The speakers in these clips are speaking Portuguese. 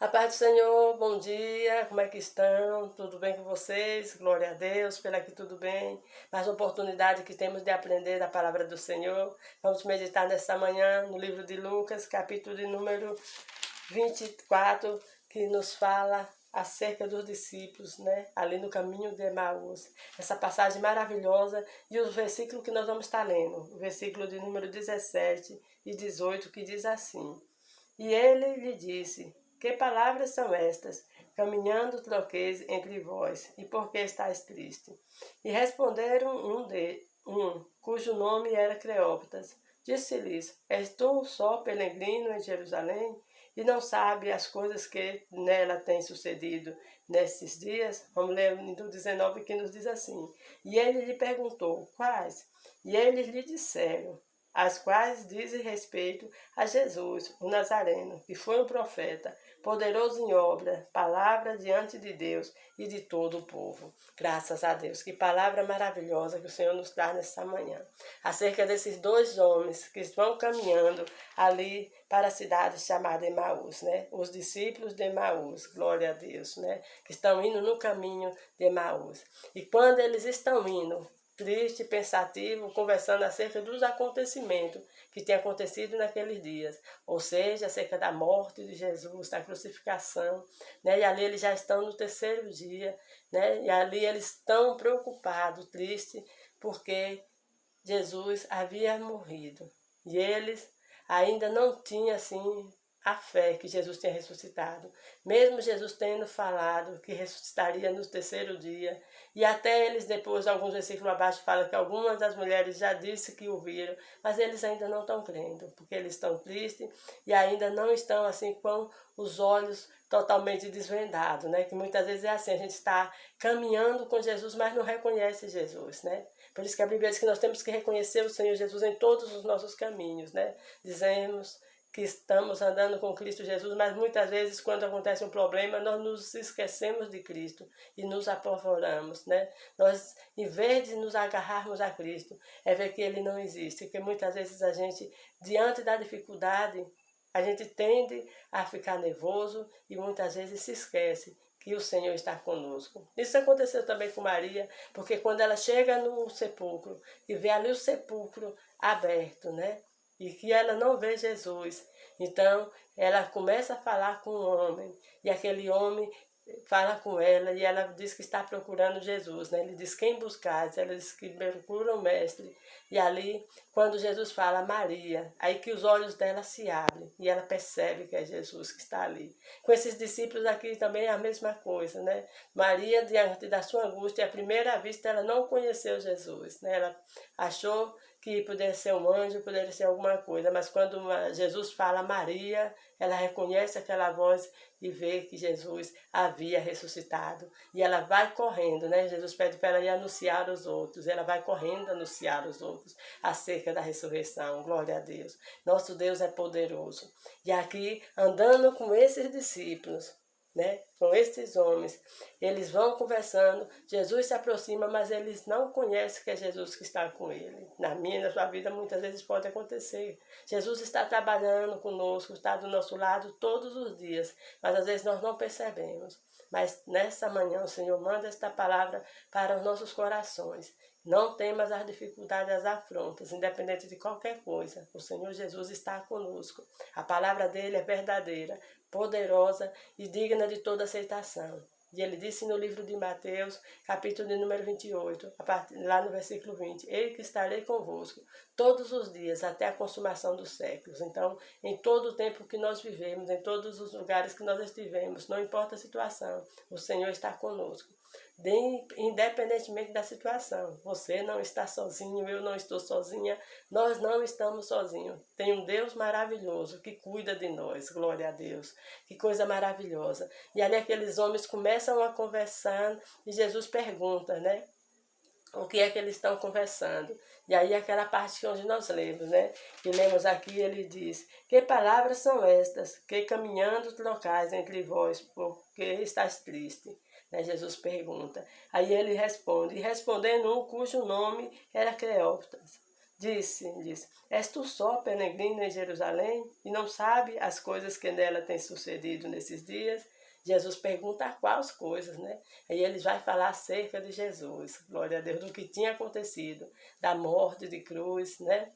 A paz do Senhor, bom dia, como é que estão? Tudo bem com vocês? Glória a Deus, pela que tudo bem. Mais uma oportunidade que temos de aprender da palavra do Senhor. Vamos meditar nesta manhã no livro de Lucas, capítulo de número 24, que nos fala acerca dos discípulos, né? Ali no caminho de Emaús. Essa passagem maravilhosa e os versículos que nós vamos estar lendo. O versículo de número 17 e 18, que diz assim: E ele lhe disse: Que palavras são estas? Caminhando troqueis entre vós, e por que estáis triste? E responderam cujo nome era Cleópatas. Disse-lhes: És tu só peregrino em Jerusalém, e não sabe as coisas que nela têm sucedido nesses dias? Vamos ler no 19, que nos diz assim: E ele lhe perguntou: Quais? E eles lhe disseram: As quais dizem respeito a Jesus, o Nazareno, que foi um profeta, poderoso em obra, palavra diante de Deus e de todo o povo. Graças a Deus. Que palavra maravilhosa que o Senhor nos traz nessa manhã. Acerca desses dois homens que vão caminhando ali para a cidade chamada Emaús, né? Os discípulos de Emaús, glória a Deus, né? Que estão indo no caminho de Emaús. E quando eles estão indo, triste, pensativo, conversando acerca dos acontecimentos que tinham acontecido naqueles dias, ou seja, acerca da morte de Jesus, da crucificação, né? E ali eles já estão no terceiro dia, né? E ali eles estão preocupados, tristes, porque Jesus havia morrido e eles ainda não tinham assim a fé que Jesus tinha ressuscitado. Mesmo Jesus tendo falado que ressuscitaria no terceiro dia, e até eles depois, alguns versículos abaixo, falam que algumas das mulheres já disse que o viram, mas eles ainda não estão crendo, porque eles estão tristes e ainda não estão assim com os olhos totalmente desvendados, né? Que muitas vezes é assim, a gente está caminhando com Jesus, mas não reconhece Jesus, né? Por isso que a Bíblia diz que nós temos que reconhecer o Senhor Jesus em todos os nossos caminhos, né? Dizemos que estamos andando com Cristo Jesus, mas muitas vezes quando acontece um problema, nós nos esquecemos de Cristo e nos apavoramos, né? Nós, em vez de nos agarrarmos a Cristo, é ver que Ele não existe, porque muitas vezes a gente, diante da dificuldade, a gente tende a ficar nervoso e muitas vezes se esquece que o Senhor está conosco. Isso aconteceu também com Maria, porque quando ela chega no sepulcro e vê ali o sepulcro aberto, né? E que ela não vê Jesus. Então, ela começa a falar com o homem, e aquele homem fala com ela, e ela diz que está procurando Jesus, né? Ele diz: quem buscais? Ela diz que procura o mestre. E ali, quando Jesus fala Maria, aí que os olhos dela se abrem, e ela percebe que é Jesus que está ali. Com esses discípulos aqui também é a mesma coisa, né? Maria, diante da sua angústia, à primeira vista ela não conheceu Jesus, né? Ela achou que poderia ser um anjo, poderia ser alguma coisa, mas quando Jesus fala Maria, ela reconhece aquela voz e vê que Jesus havia ressuscitado. E ela vai correndo, né? Jesus pede para ela ir anunciar aos outros. Ela vai correndo anunciar aos outros acerca da ressurreição. Glória a Deus. Nosso Deus é poderoso. E aqui, andando com esses discípulos, né? Com esses homens, eles vão conversando, Jesus se aproxima, mas eles não conhecem que é Jesus que está com ele. Na minha e na sua vida muitas vezes pode acontecer. Jesus está trabalhando conosco, está do nosso lado todos os dias, mas às vezes nós não percebemos. Mas nessa manhã o Senhor manda esta palavra para os nossos corações. Não temas as dificuldades, as afrontas, independente de qualquer coisa. O Senhor Jesus está conosco. A palavra dele é verdadeira, poderosa e digna de toda aceitação. E ele disse no livro de Mateus, capítulo de número 28, lá no versículo 20, Ei que estarei convosco todos os dias até a consumação dos séculos. Então, em todo o tempo que nós vivemos, em todos os lugares que nós estivemos, não importa a situação, o Senhor está conosco. Independentemente da situação, você não está sozinho, eu não estou sozinha, nós não estamos sozinhos. Tem um Deus maravilhoso que cuida de nós, glória a Deus, que coisa maravilhosa. E ali aqueles homens começam a conversar e Jesus pergunta, né? O que é que eles estão conversando? E aí aquela parte onde nós lemos, né? Que lemos aqui, ele diz: Que palavras são estas, que caminhando trocais entre vós, porque estás triste? Né? Jesus pergunta. Aí ele responde, e respondendo um cujo nome era Cleópatas. disse, és tu só peregrino em Jerusalém e não sabe as coisas que nela têm sucedido nesses dias? Jesus pergunta quais coisas, né? Aí ele vai falar acerca de Jesus, glória a Deus, do que tinha acontecido, da morte de cruz, né?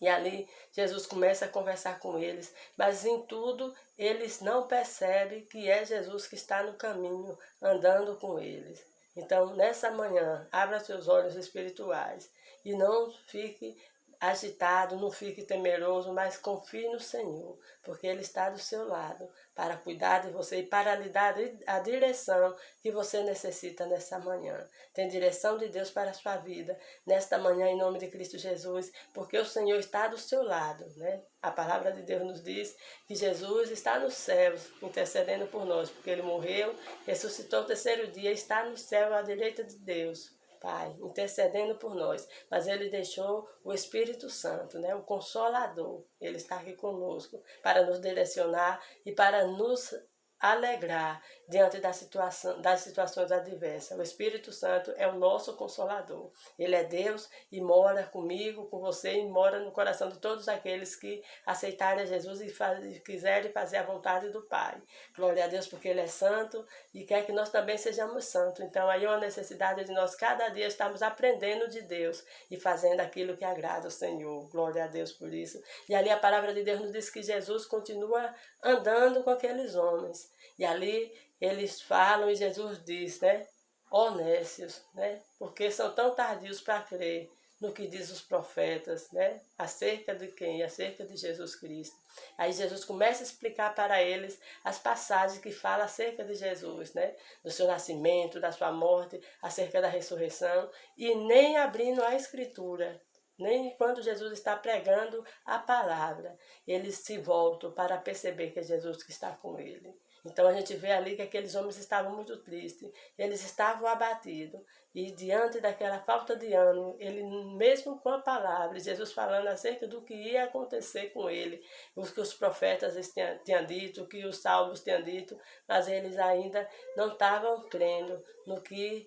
E ali Jesus começa a conversar com eles, mas em tudo eles não percebem que é Jesus que está no caminho, andando com eles. Então, nessa manhã, abra seus olhos espirituais e não fique agitado, não fique temeroso, mas confie no Senhor, porque Ele está do seu lado para cuidar de você e para lhe dar a direção que você necessita nessa manhã. Tem direção de Deus para a sua vida nesta manhã, em nome de Cristo Jesus, porque o Senhor está do seu lado, né? A palavra de Deus nos diz que Jesus está nos céus, intercedendo por nós, porque Ele morreu, ressuscitou o terceiro dia, está no céu à direita de Deus, Pai, intercedendo por nós, mas Ele deixou o Espírito Santo, né, o Consolador. Ele está aqui conosco para nos direcionar e para nos alegrar diante das situações adversas. O Espírito Santo é o nosso Consolador. Ele é Deus e mora comigo, com você e mora no coração de todos aqueles que aceitarem Jesus e quiserem fazer a vontade do Pai. Glória a Deus, porque Ele é santo e quer que nós também sejamos santos. Então aí é uma necessidade de nós cada dia estarmos aprendendo de Deus e fazendo aquilo que agrada ao Senhor. Glória a Deus por isso. E ali a palavra de Deus nos diz que Jesus continua andando com aqueles homens. E ali eles falam e Jesus diz, né? Ó nécios, né? Porque são tão tardios para crer no que diz os profetas, né? Acerca de quem? Acerca de Jesus Cristo. Aí Jesus começa a explicar para eles as passagens que falam acerca de Jesus, né? Do seu nascimento, da sua morte, acerca da ressurreição. E nem abrindo a Escritura, nem quando Jesus está pregando a palavra, eles se voltam para perceber que é Jesus que está com ele. Então a gente vê ali que aqueles homens estavam muito tristes, eles estavam abatidos. E diante daquela falta de ânimo, ele mesmo com a palavra, Jesus falando acerca do que ia acontecer com ele, o que os profetas tinham dito, o que os salmos tinham dito, mas eles ainda não estavam crendo no que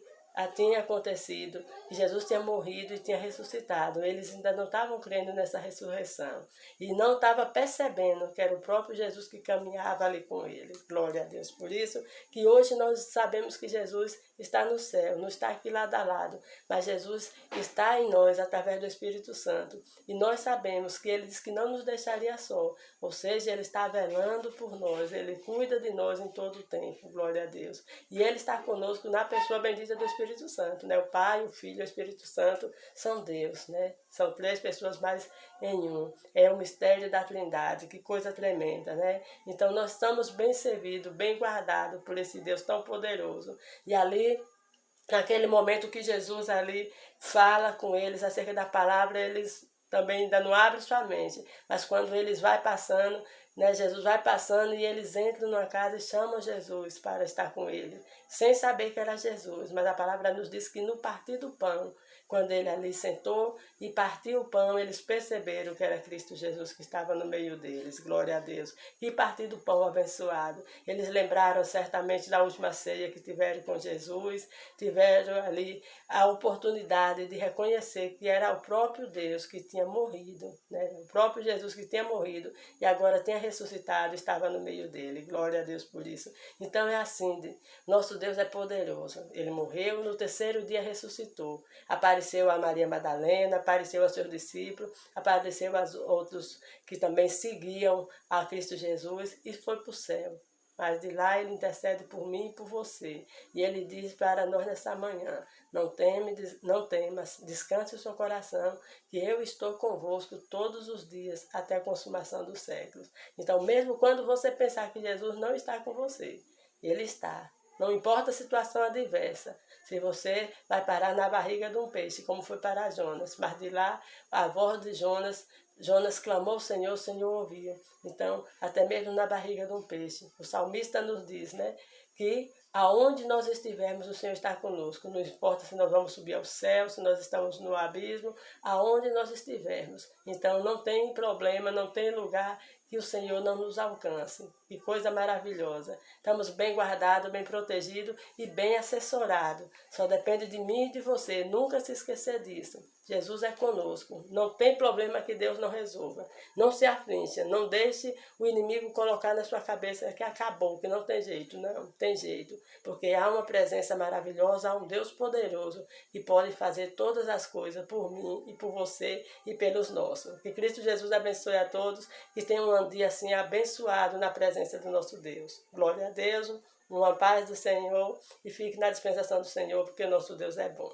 tinha acontecido, que Jesus tinha morrido e tinha ressuscitado. Eles ainda não estavam crendo nessa ressurreição e não estavam percebendo que era o próprio Jesus que caminhava ali com eles. Glória a Deus. Por isso que hoje nós sabemos que Jesus está no céu, não está aqui lado a lado, mas Jesus está em nós através do Espírito Santo. E nós sabemos que Ele disse que não nos deixaria só, ou seja, Ele está velando por nós, Ele cuida de nós em todo o tempo. Glória a Deus. E Ele está conosco na pessoa bendita do Espírito Santo, né? O Pai, o Filho e o Espírito Santo são Deus, né? São três pessoas mais em um. É o mistério da Trindade, que coisa tremenda, né? Então nós estamos bem servidos, bem guardados por esse Deus tão poderoso. E ali, naquele momento que Jesus ali fala com eles acerca da palavra, eles também ainda não abrem sua mente, mas quando eles vai passando, né, Jesus vai passando e eles entram numa casa e chamam Jesus para estar com ele, sem saber que era Jesus, mas a palavra nos diz que no partir do pão, quando ele ali sentou e partiu o pão, eles perceberam que era Cristo Jesus que estava no meio deles, glória a Deus. E partir do pão abençoado, eles lembraram certamente da última ceia que tiveram com Jesus, tiveram ali a oportunidade de reconhecer que era o próprio Deus que tinha morrido, né? O próprio Jesus que tinha morrido e agora tinha ressuscitado, estava no meio dele, glória a Deus por isso. Então é assim, nosso Deus é poderoso, ele morreu, no terceiro dia ressuscitou, apareceu a Maria Madalena, apareceu aos seus discípulos, apareceu aos outros que também seguiam a Cristo Jesus e foi para o céu. Mas de lá ele intercede por mim e por você. E ele diz para nós nessa manhã, não temas, descanse o seu coração, que eu estou convosco todos os dias até a consumação dos séculos. Então mesmo quando você pensar que Jesus não está com você, ele está. Não importa a situação adversa, se você vai parar na barriga de um peixe, como foi para Jonas, mas de lá a voz de Jonas clamou ao Senhor, o Senhor ouvia. Então, até mesmo na barriga de um peixe. O salmista nos diz, né, que aonde nós estivermos, o Senhor está conosco. Não importa se nós vamos subir ao céu, se nós estamos no abismo, aonde nós estivermos. Então, não tem problema, não tem lugar que o Senhor não nos alcance. Que coisa maravilhosa. Estamos bem guardados, bem protegidos e bem assessorados. Só depende de mim e de você. Nunca se esquecer disso. Jesus é conosco. Não tem problema que Deus não resolva. Não se aflincha. Não deixe o inimigo colocar na sua cabeça que acabou, que não tem jeito. Não, tem jeito. Porque há uma presença maravilhosa, há um Deus poderoso que pode fazer todas as coisas por mim e por você e pelos nossos. Que Cristo Jesus abençoe a todos e tenham um dia assim abençoado na presença do nosso Deus. Glória a Deus, uma paz do Senhor e fique na dispensação do Senhor, porque o nosso Deus é bom.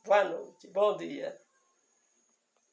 Boa noite, bom dia.